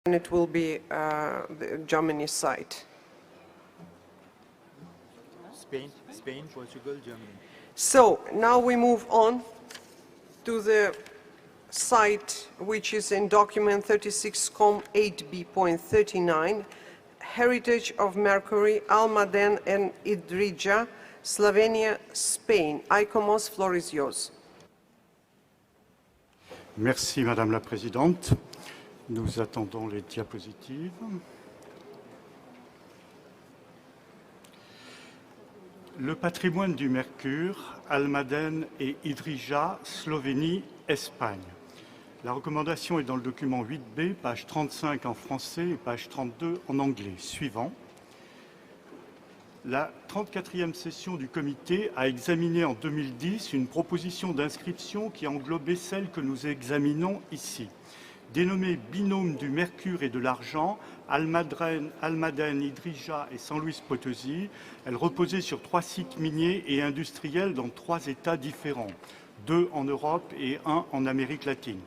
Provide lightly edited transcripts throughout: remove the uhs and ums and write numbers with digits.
and it will be the Germany site. Spain, Portugal, Germany. So now we move on to the site which is in document 36.8b.39, Heritage of Mercury, Almaden and Idrija, Slovenia, Spain. ICOMOS, floor is yours. Merci Madame la Présidente. Nous attendons les diapositives. Le patrimoine du mercure, Almaden et Idrija, Slovénie, Espagne. La recommandation est dans le document 8B, page 35 en français et page 32 en anglais. Suivant. La 34e session du comité a examiné en 2010 une proposition d'inscription qui englobait celle que nous examinons ici. Dénommée binôme du mercure et de l'argent, Almaden, Idrija et San Luis Potosí, elle reposait sur 3 sites miniers et industriels dans 3 États différents, 2 en Europe et 1 en Amérique latine.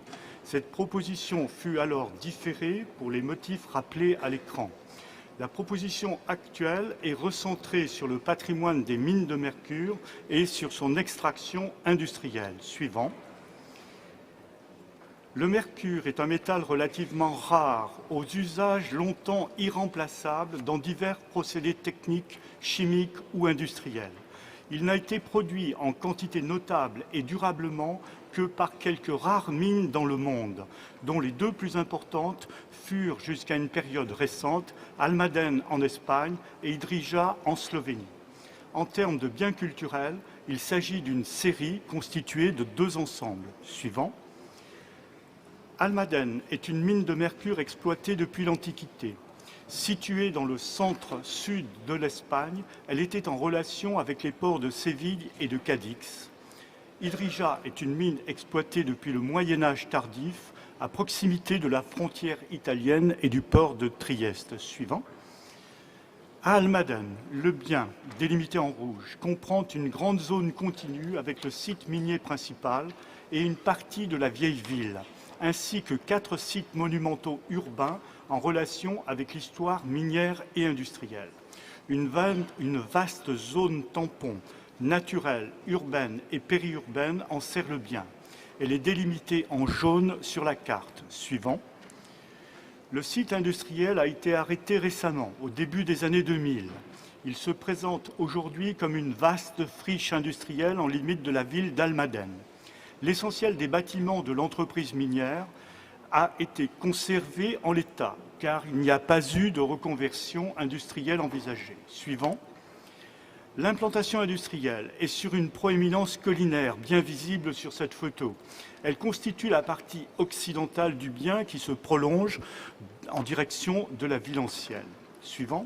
Cette proposition fut alors différée pour les motifs rappelés à l'écran. La proposition actuelle est recentrée sur le patrimoine des mines de mercure et sur son extraction industrielle. Suivant. Le mercure est un métal relativement rare, aux usages longtemps irremplaçables dans divers procédés techniques, chimiques ou industriels. Il n'a été produit en quantité notable et durablement que par quelques rares mines dans le monde, dont les 2 plus importantes furent jusqu'à une période récente, Almaden en Espagne et Idrija en Slovénie. En termes de biens culturels, il s'agit d'une série constituée de 2 ensembles. Suivant. Almaden est une mine de mercure exploitée depuis l'Antiquité. Située dans le centre-sud de l'Espagne, elle était en relation avec les ports de Séville et de Cadix. Idrija est une mine exploitée depuis le Moyen-Âge tardif, à proximité de la frontière italienne et du port de Trieste. Suivant. À Almaden, le bien, délimité en rouge, comprend une grande zone continue avec le site minier principal et une partie de la vieille ville, ainsi que 4 sites monumentaux urbains en relation avec l'histoire minière et industrielle. Une vaste zone tampon, naturelle, urbaine et périurbaine en sert le bien. Elle est délimitée en jaune sur la carte. Suivant. Le site industriel a été arrêté récemment, au début des années 2000. Il se présente aujourd'hui comme une vaste friche industrielle en limite de la ville d'Almaden. L'essentiel des bâtiments de l'entreprise minière a été conservé en l'état, car il n'y a pas eu de reconversion industrielle envisagée. Suivant. L'implantation industrielle est sur une proéminence collinaire bien visible sur cette photo. Elle constitue la partie occidentale du bien qui se prolonge en direction de la ville ancienne. Suivant.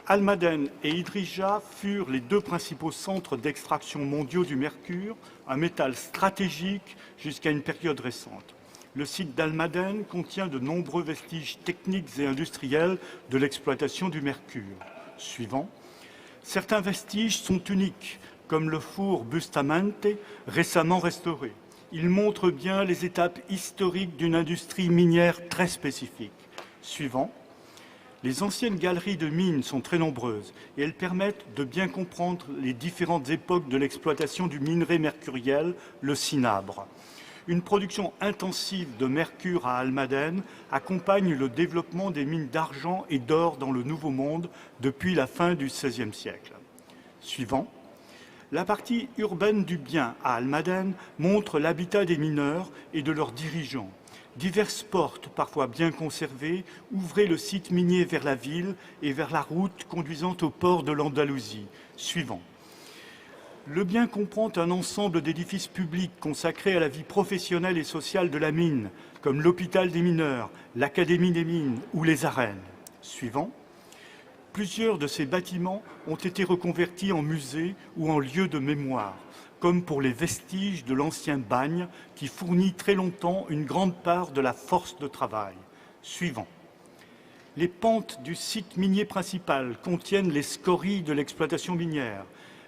Almaden et Idrija furent les 2 principaux centres d'extraction mondiaux du mercure, un métal stratégique jusqu'à une période récente. Le site d'Almaden contient de nombreux vestiges techniques et industriels de l'exploitation du mercure. Suivant. Certains vestiges sont uniques, comme le four Bustamante, récemment restauré. Ils montrent bien les étapes historiques d'une industrie minière très spécifique. Suivant. Les anciennes galeries de mines sont très nombreuses et elles permettent de bien comprendre les différentes époques de l'exploitation du minerai mercuriel, le cinabre. Une production intensive de mercure à Almaden accompagne le développement des mines d'argent et d'or dans le Nouveau Monde depuis la fin du XVIe siècle. Suivant. La partie urbaine du bien à Almaden montre l'habitat des mineurs et de leurs dirigeants. Diverses portes, parfois bien conservées, ouvraient le site minier vers la ville et vers la route conduisant au port de l'Andalousie. Suivant. Le bien comprend un ensemble d'édifices publics consacrés à la vie professionnelle et sociale de la mine, comme l'hôpital des mineurs, l'Académie des mines ou les arènes. Suivant. Plusieurs de ces bâtiments ont été reconvertis en musées ou en lieux de mémoire, comme pour les vestiges de l'ancien bagne qui fournit très longtemps une grande part de la force de travail. Suivant. Les pentes du site minier principal contiennent les scories de l'exploitation minière.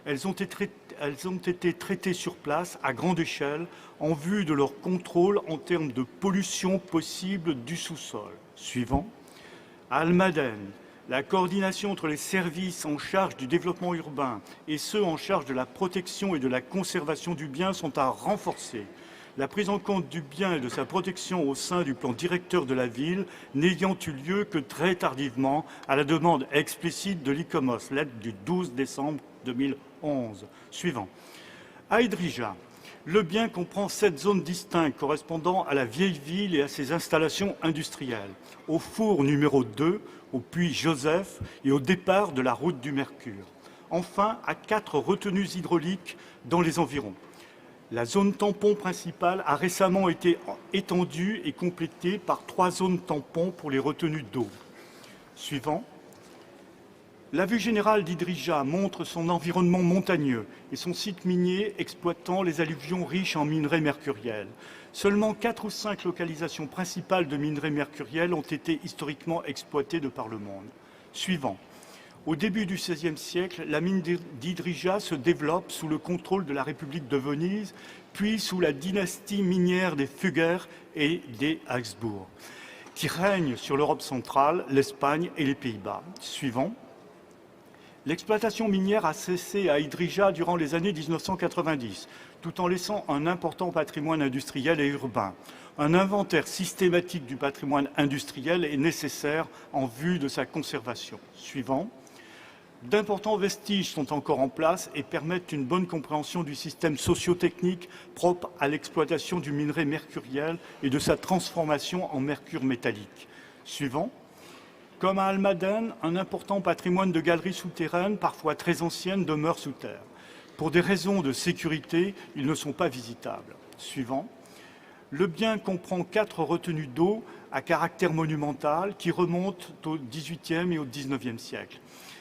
Elles ont été traitées sur place à grande échelle en vue de leur contrôle en termes de pollution possible du sous-sol. Suivant. À Almadène, la coordination entre les services en charge du développement urbain et ceux en charge de la protection et de la conservation du bien sont à renforcer. La prise en compte du bien et de sa protection au sein du plan directeur de la ville n'ayant eu lieu que très tardivement à la demande explicite de l'ICOMOS, lettre du 12 décembre 2011. Suivant. À Idrija, le bien comprend 7 zones distinctes correspondant à la vieille ville et à ses installations industrielles, au four numéro 2, au puits Joseph et au départ de la route du Mercure. Enfin, à 4 retenues hydrauliques dans les environs. La zone tampon principale a récemment été étendue et complétée par 3 zones tampons pour les retenues d'eau. Suivant. La vue générale d'Idrija montre son environnement montagneux et son site minier exploitant les alluvions riches en minerais mercuriels. Seulement 4 ou 5 localisations principales de minerais mercuriels ont été historiquement exploitées de par le monde. Suivant. Au début du XVIe siècle, la mine d'Idrija se développe sous le contrôle de la République de Venise, puis sous la dynastie minière des Fugger et des Habsbourg, qui règne sur l'Europe centrale, l'Espagne et les Pays-Bas. Suivant. L'exploitation minière a cessé à Idrija durant les années 1990, tout en laissant un important patrimoine industriel et urbain. Un inventaire systématique du patrimoine industriel est nécessaire en vue de sa conservation. Suivant. D'importants vestiges sont encore en place et permettent une bonne compréhension du système socio-technique propre à l'exploitation du minerai mercuriel et de sa transformation en mercure métallique. Suivant. Comme à Almadène, un important patrimoine de galeries souterraines, parfois très anciennes, demeure sous terre. Pour des raisons de sécurité, ils ne sont pas visitables. Suivant. Le bien comprend 4 retenues d'eau à caractère monumental qui remontent au XVIIIe et au XIXe siècle.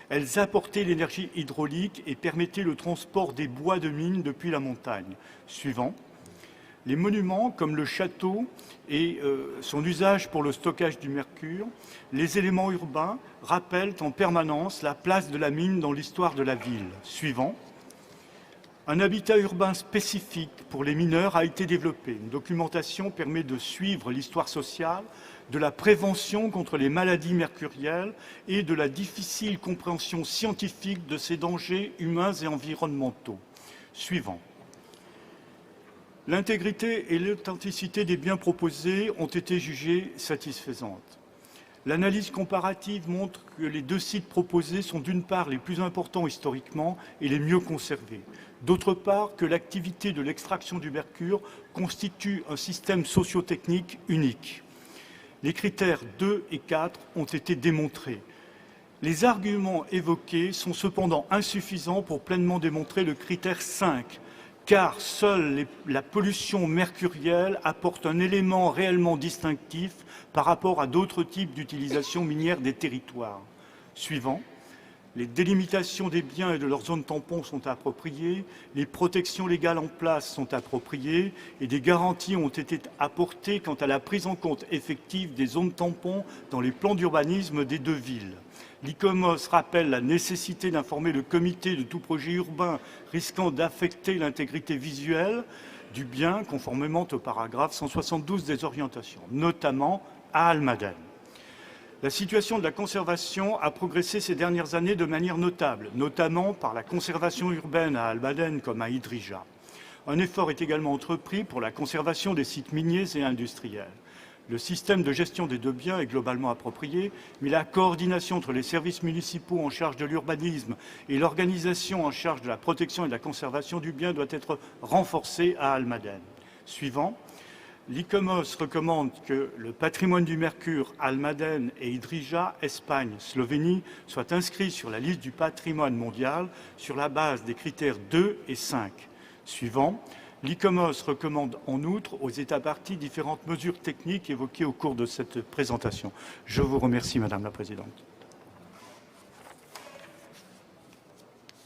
Elles apportaient l'énergie hydraulique et permettaient le transport des bois de mine depuis la montagne. Suivant. Les monuments, comme le château et son usage pour le stockage du mercure, les éléments urbains rappellent en permanence la place de la mine dans l'histoire de la ville. Suivant. Un habitat urbain spécifique pour les mineurs a été développé. Une documentation permet de suivre l'histoire sociale, de la prévention contre les maladies mercurielles et de la difficile compréhension scientifique de ces dangers humains et environnementaux. Suivant. L'intégrité et l'authenticité des biens proposés ont été jugées satisfaisantes. L'analyse comparative montre que les 2 sites proposés sont d'une part les plus importants historiquement et les mieux conservés, d'autre part que l'activité de l'extraction du mercure constitue un système socio-technique unique. Les critères 2 et 4 ont été démontrés. Les arguments évoqués sont cependant insuffisants pour pleinement démontrer le critère 5, car seule la pollution mercurielle apporte un élément réellement distinctif par rapport à d'autres types d'utilisation minière des territoires. Suivant. Les délimitations des biens et de leurs zones tampons sont appropriées, les protections légales en place sont appropriées et des garanties ont été apportées quant à la prise en compte effective des zones tampons dans les plans d'urbanisme des 2 villes. L'ICOMOS rappelle la nécessité d'informer le comité de tout projet urbain risquant d'affecter l'intégrité visuelle du bien, conformément au paragraphe 172 des orientations, notamment à Almadène. La situation de la conservation a progressé ces dernières années de manière notable, notamment par la conservation urbaine à Almadène comme à Idrija. Un effort est également entrepris pour la conservation des sites miniers et industriels. Le système de gestion des 2 biens est globalement approprié, mais la coordination entre les services municipaux en charge de l'urbanisme et l'organisation en charge de la protection et de la conservation du bien doit être renforcée à Almadène. Suivant. L'ICOMOS recommande que le patrimoine du mercure, Almadène et Idrija, Espagne, Slovénie, soit inscrit sur la liste du patrimoine mondial sur la base des critères 2 et 5. Suivant. L'ICOMOS recommande en outre aux États parties différentes mesures techniques évoquées au cours de cette présentation. Je vous remercie, Madame la Présidente.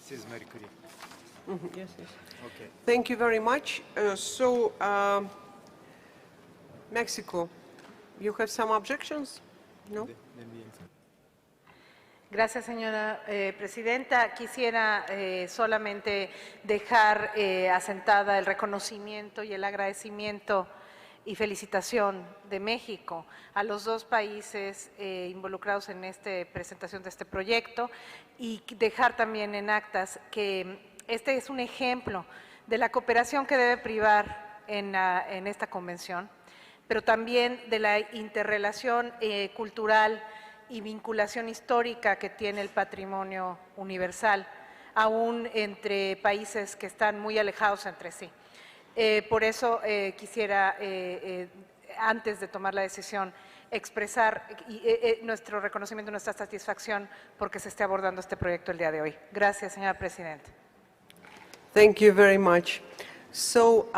Mrs. Marie Curie. Yes, yes. Okay. Thank you very much. Mexico, you have some objections? No? Then we answer. Gracias, señora presidenta. Quisiera solamente dejar asentada el reconocimiento y el agradecimiento y felicitación de México a los dos países involucrados en esta presentación de este proyecto y dejar también en actas que este es un ejemplo de la cooperación que debe privar en esta convención, pero también de la interrelación cultural y vinculación histórica que tiene el patrimonio universal, aún entre países que están muy alejados entre sí. Por eso quisiera, antes de tomar la decisión, expresar nuestro reconocimiento, nuestra satisfacción porque se esté abordando este proyecto el día de hoy. Gracias, señora Presidenta. Thank you very much. So,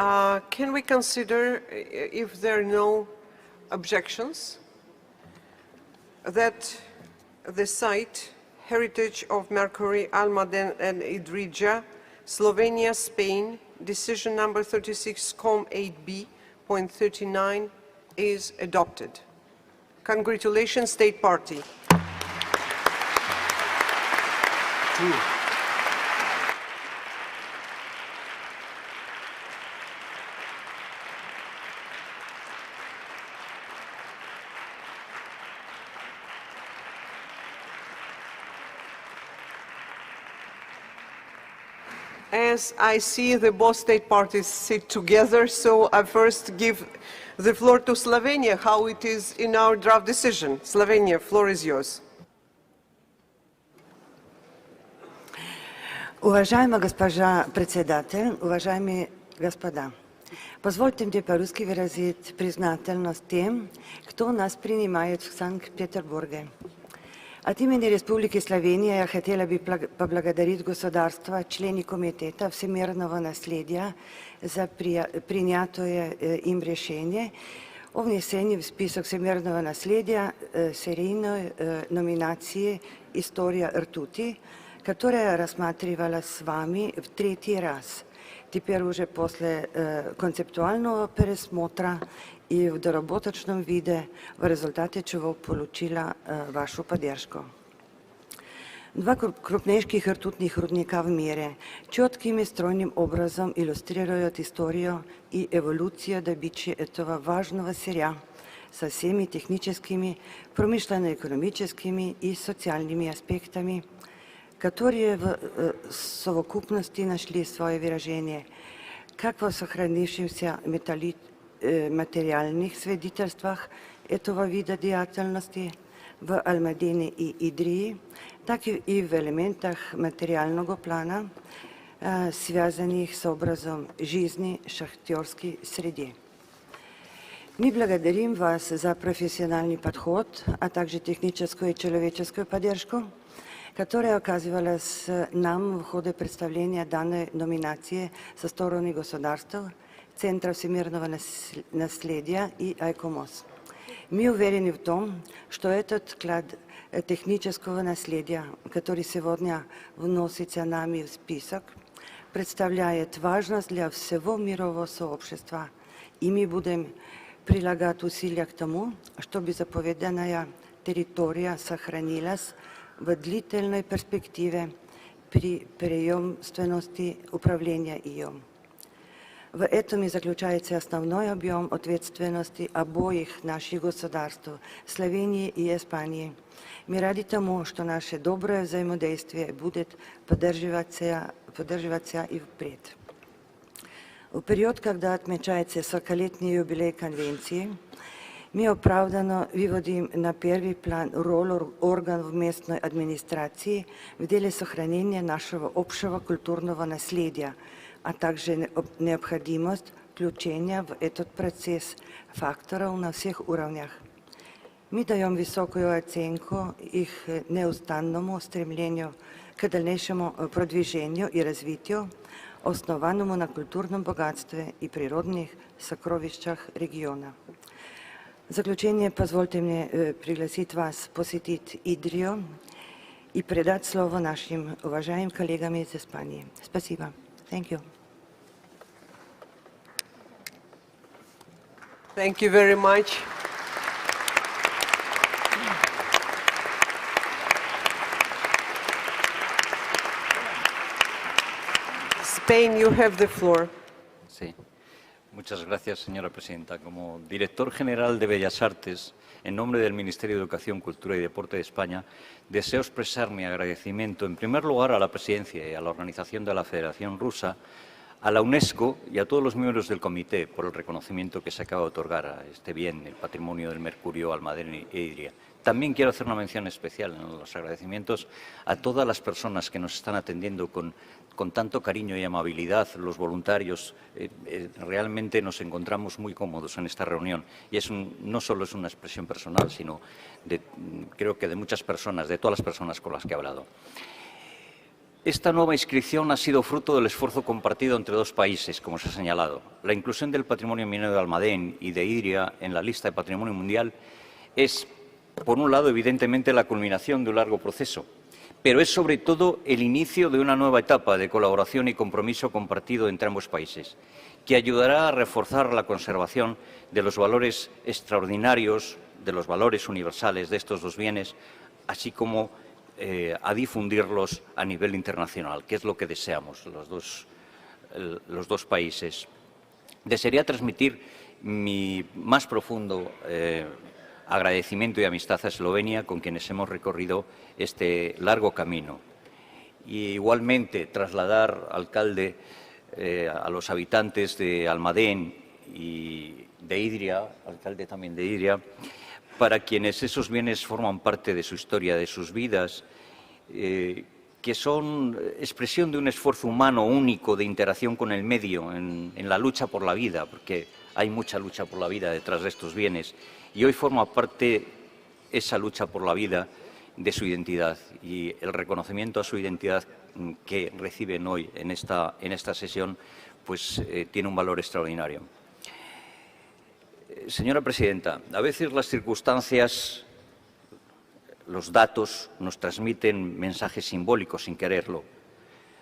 can we consider, if there are no objections, that the site Heritage of Mercury, Almaden and Idrija, Slovenia, Spain, decision number 36-8B.39 is adopted. Congratulations, State Party. As I see the both state parties sit together, so I first give the floor to Slovenia, how it is in our draft decision. Slovenia, floor is yours. Уважаема госпожа председатель, уважаеми господа, позвольте мне по-русски выразить признательность тем, кто нас принимает в Санкт-Петербурге. От имени Республики Словения я хотела бы поблагодарить государства, члены Комитета всемирного наследия за принятое им решение о внесении в список всемирного наследия серийной номинации «История ртути», которая рассматривалась с вами в третий раз, теперь уже после концептуального пересмотра и в доработочном виде, в результате чего получила вашу поддержку. Два крупнейших ртутных рудника в мире четким и стройным образом иллюстрируют историю и эволюцию добычи этого важного сырья со всеми техническими, промышленно-экономическими и социальными аспектами, которые в совокупности нашли свое выражение как в сохранившемся материальных свидетельствах этого вида деятельности в Алмадене и Идрии, так и в элементах материального плана, связанных с образом жизни шахтерской среды. Мы благодарим вас за профессиональный подход, а также техническую и человеческую поддержку, которая оказывалась нам в ходе представления данной номинации со стороны государств, Центра всемирного наследия и ICOMOS. Мы уверены в том, что этот вклад технического наследия, который сегодня вносится нами в список, представляет важность для всего мирового сообщества, и мы будем прилагать усилия к тому, чтобы заповеданная территория сохранилась в длительной перспективе при преемственности управления ее. В этом и заключается основной объем ответственности обоих наших государств, Словении и Испании. Мы рады тому, что наше доброе взаимодействие будет поддерживаться и впредь. В период, когда отмечается 40-летний юбилей Конвенции, мы оправданно выводим на первый план роль органов местной администрации в деле сохранения нашего общего культурного наследия, а также необходимость включения в этот процесс факторов на всех уровнях. Мы даем высокую оценку их неустанному стремлению к дальнейшему продвижению и развитию, основанному на культурном богатстве и природных сокровищах региона. В заключение позвольте мне пригласить вас посетить Идрию и передать слово нашим уважаемым коллегам из Испании. Спасибо. Thank you. Thank you very much. Spain, you have the floor. Sí. Muchas gracias, señora presidenta. Como director general de Bellas Artes, en nombre del Ministerio de Educación, Cultura y Deporte de España, deseo expresar mi agradecimiento, en primer lugar, a la Presidencia y a la Organización de la Federación Rusa, a la UNESCO y a todos los miembros del Comité por el reconocimiento que se acaba de otorgar a este bien, el patrimonio del Mercurio, Almadén e Idria. También quiero hacer una mención especial en los agradecimientos a todas las personas que nos están atendiendo con tanto cariño y amabilidad, los voluntarios. Realmente nos encontramos muy cómodos en esta reunión y no solo es una expresión personal, sino creo que de muchas personas, de todas las personas con las que he hablado. Esta nueva inscripción ha sido fruto del esfuerzo compartido entre dos países, como se ha señalado. La inclusión del patrimonio minero de Almadén y de Idria en la lista de patrimonio mundial es, por un lado, evidentemente la culminación de un largo proceso, pero es sobre todo el inicio de una nueva etapa de colaboración y compromiso compartido entre ambos países, que ayudará a reforzar la conservación de los valores extraordinarios, de los valores universales de estos dos bienes, así como a difundirlos a nivel internacional, que es lo que deseamos los dos países. Desearía transmitir mi más profundo agradecimiento y amistad a Eslovenia, con quienes hemos recorrido este largo camino. Y igualmente trasladar, alcalde, a los habitantes de Almadén y de Idria, alcalde también de Idria, para quienes esos bienes forman parte de su historia, de sus vidas, que son expresión de un esfuerzo humano único de interacción con el medio en la lucha por la vida, porque hay mucha lucha por la vida detrás de estos bienes, y hoy forma parte esa lucha por la vida de su identidad, y el reconocimiento a su identidad que reciben hoy en esta sesión pues tiene un valor extraordinario. Señora presidenta, a veces las circunstancias, los datos nos transmiten mensajes simbólicos sin quererlo.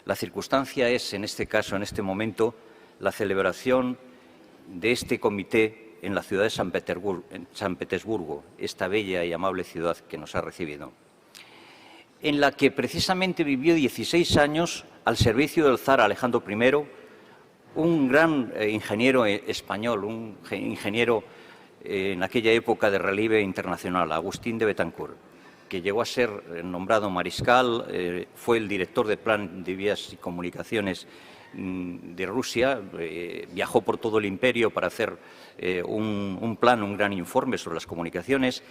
La circunstancia es, en este caso, en este momento, la celebración de este comité en la ciudad de San Petersburgo, esta bella y amable ciudad que nos ha recibido, en la que precisamente vivió 16 años al servicio del zar Alejandro I, un gran ingeniero español, un ingeniero en aquella época de relieve internacional, Agustín de Betancourt, que llegó a ser nombrado mariscal, fue el director de Plan de Vías y Comunicaciones de Rusia, viajó por todo el imperio para hacer un plan, un gran informe sobre las comunicaciones,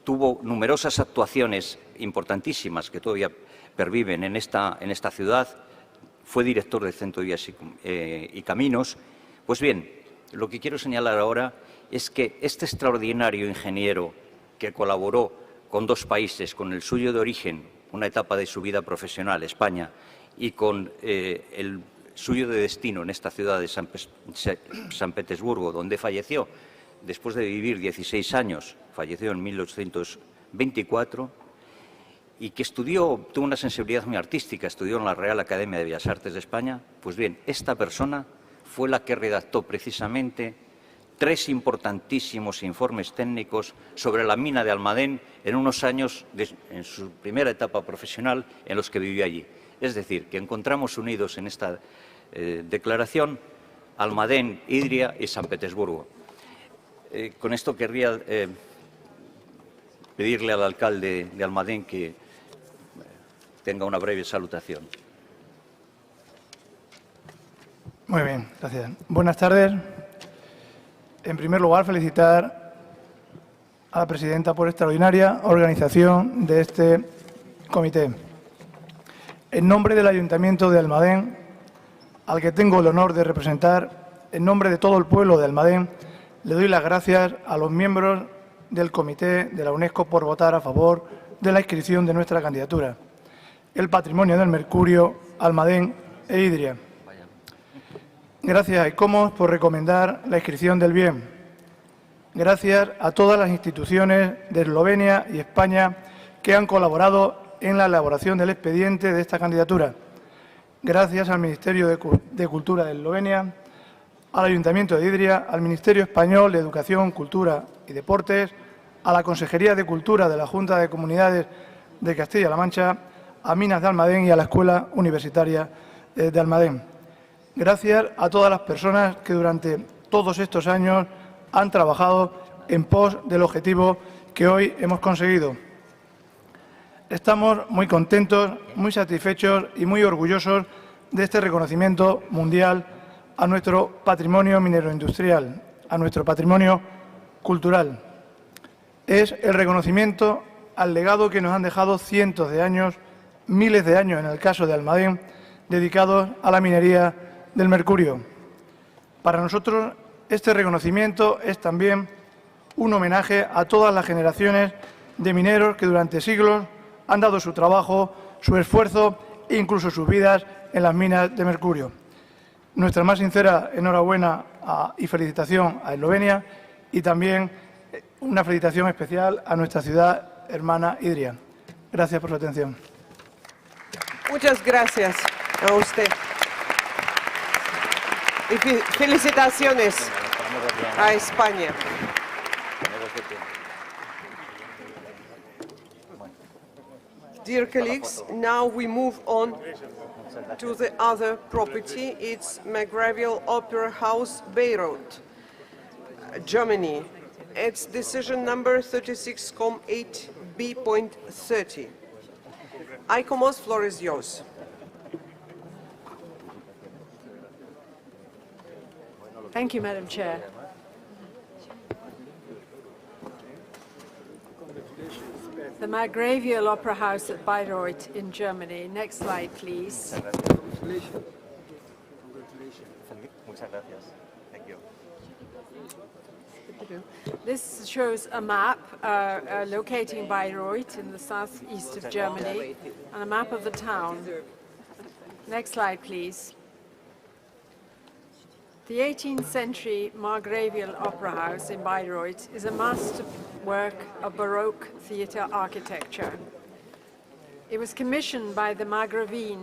tuvo numerosas actuaciones importantísimas que todavía perviven en esta ciudad. Fue director del Centro de Vías y Caminos. Pues bien, lo que quiero señalar ahora es que este extraordinario ingeniero que colaboró con dos países, con el suyo de origen, una etapa de su vida profesional, España, y con el suyo de destino en esta ciudad de San Petersburgo, donde falleció después de vivir 16 años, falleció en 1824, y que tuvo una sensibilidad muy artística, estudió en la Real Academia de Bellas Artes de España. Pues bien, esta persona fue la que redactó precisamente 3 importantísimos informes técnicos sobre la mina de Almadén en unos años, en su primera etapa profesional, en los que vivió allí. Es decir, que encontramos unidos en esta declaración Almadén, Idria y San Petersburgo. Con esto querría pedirle al alcalde de Almadén que tenga una breve salutación. Muy bien, gracias. Buenas tardes. En primer lugar, felicitar a la presidenta por extraordinaria organización de este comité. En nombre del Ayuntamiento de Almadén, al que tengo el honor de representar, en nombre de todo el pueblo de Almadén, le doy las gracias a los miembros del comité de la UNESCO por votar a favor de la inscripción de nuestra candidatura, el patrimonio del Mercurio, Almadén e Idria. Gracias a ICOMOS por recomendar la inscripción del bien. Gracias a todas las instituciones de Eslovenia y España que han colaborado en la elaboración del expediente de esta candidatura. Gracias al Ministerio de Cultura de Eslovenia, al Ayuntamiento de Idria, al Ministerio Español de Educación, Cultura y Deportes, a la Consejería de Cultura de la Junta de Comunidades de Castilla-La Mancha, a Minas de Almadén y a la Escuela Universitaria de Almadén. Gracias a todas las personas que durante todos estos años han trabajado en pos del objetivo que hoy hemos conseguido. Estamos muy contentos, muy satisfechos y muy orgullosos de este reconocimiento mundial a nuestro patrimonio minero-industrial, a nuestro patrimonio cultural. Es el reconocimiento al legado que nos han dejado cientos de años, miles de años en el caso de Almadén, dedicados a la minería del mercurio. Para nosotros, este reconocimiento es también un homenaje a todas las generaciones de mineros que durante siglos han dado su trabajo, su esfuerzo e incluso sus vidas en las minas de mercurio. Nuestra más sincera enhorabuena y felicitación a Eslovenia y también una felicitación especial a nuestra ciudad hermana Idria. Gracias por su atención. Muchas gracias a usted. Y felicitaciones a España. Dear colleagues, now we move on to the other property. It's McGraviel Opera House, Bayreuth, Germany. It's decision number 36,8B.30. ICOMOS, floor is yours. Thank you, Madam Chair. The Margraviel Opera House at Bayreuth in Germany. Next slide, please. Muchas gracias. Thank you. This shows a map locating Bayreuth in the southeast of Germany and a map of the town. Next slide, please. The 18th century Margraviel Opera House in Bayreuth is a masterwork of Baroque theatre architecture. It was commissioned by the Margravine